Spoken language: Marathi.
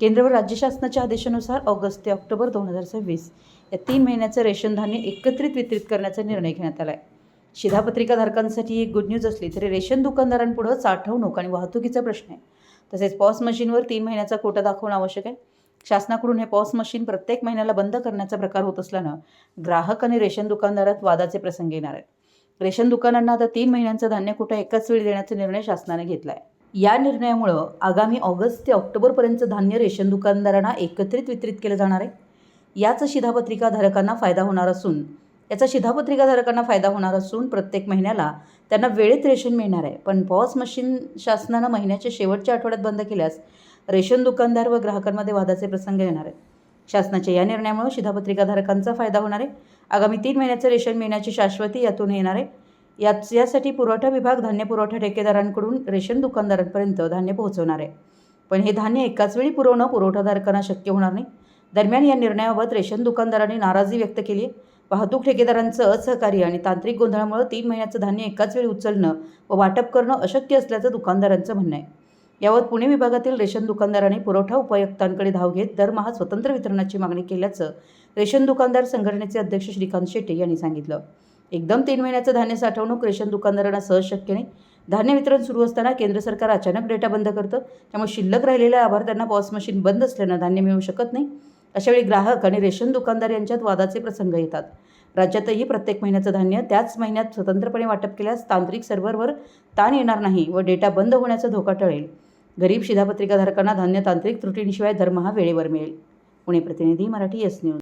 केंद्र व राज्य शासनाच्या आदेशानुसार ऑगस्ट ते ऑक्टोबर 2026 या 3 महिन्याचं रेशन धान्य एकत्रित वितरित करण्याचा निर्णय घेण्यात आला आहे. शिधापत्रिकाधारकांसाठी एक गुड न्यूज असली तरी रेशन दुकानदारांपुढे साठवणूक आणि वाहतुकीचा प्रश्न आहे. तसेच पॉस मशीनवर 3 महिन्याचा कोटा दाखवणं आवश्यक आहे. शासनाकडून हे पॉस मशीन प्रत्येक महिन्याला बंद करण्याचा प्रकार होत असल्यानं ग्राहक आणि रेशन दुकानदारात वादाचे प्रसंग येणार आहेत. रेशन दुकानांना आता 3 महिन्यांचं धान्य कोटा एकाच वेळी देण्याचा निर्णय शासनाने घेतला आहे. या निर्णयामुळं आगामी ऑगस्ट ते ऑक्टोबरपर्यंत धान्य रेशन दुकानदारांना एकत्रित वितरित केलं जाणार आहे. याचा शिधापत्रिकाधारकांना फायदा होणार असून प्रत्येक महिन्याला त्यांना वेळेत रेशन मिळणार आहे. पण पॉस मशीन शासनानं महिन्याच्या शेवटच्या आठवड्यात बंद केल्यास रेशन दुकानदार व ग्राहकांमध्ये वादाचे प्रसंग येणार आहेत. शासनाच्या या निर्णयामुळे शिधापत्रिकाधारकांचा फायदा होणार आहे. आगामी 3 महिन्याचं रेशन मिळण्याची शाश्वती यातून येणार आहे. यासाठी पुरवठा विभाग धान्य पुरवठा ठेकेदारांकडून रेशन दुकानदारांपर्यंत धान्य पोहोचवणार आहे. पण हे धान्य एकाच वेळी पुरवणं पुरवठादारांना शक्य होणार नाही. दरम्यान या निर्णयाबाबत रेशन दुकानदारांनी नाराजी व्यक्त केली आहे. वाहतूक ठेकेदारांचं असहकार्य आणि तांत्रिक गोंधळामुळे 3 महिन्याचं धान्य एकाच वेळी उचलणं व वाटप करणं अशक्य असल्याचं दुकानदारांचं म्हणणं आहे. याबाबत पुणे विभागातील रेशन दुकानदारांनी पुरवठा उपायुक्तांकडे धाव घेत दरमहा स्वतंत्र वितरणाची मागणी केल्याचं रेशन दुकानदार संघटनेचे अध्यक्ष श्रीकांत शेटे यांनी सांगितलं. एकदम 3 महिन्याचं धान्य साठवणूक रेशन दुकानदारांना सहज शक्य नाही. धान्य वितरण सुरू असताना केंद्र सरकार अचानक डेटा बंद करतं. त्यामुळे शिल्लक राहिलेल्या लाभार्थ्यांना पॉस मशीन बंद असल्यानं धान्य मिळू शकत नाही. अशावेळी ग्राहक आणि रेशन दुकानदार यांच्यात वादाचे प्रसंग येतात. राज्यातही प्रत्येक महिन्याचं धान्य त्याच महिन्यात स्वतंत्रपणे वाटप केल्यास तांत्रिक सर्व्हरवर ताण येणार नाही व डेटा बंद होण्याचा धोका टळेल. गरीब शिधापत्रिकाधारकांना धान्य तांत्रिक त्रुटींशिवाय दरमहा वेळेवर मिळेल. पुणे प्रतिनिधी, मराठी एस न्यूज.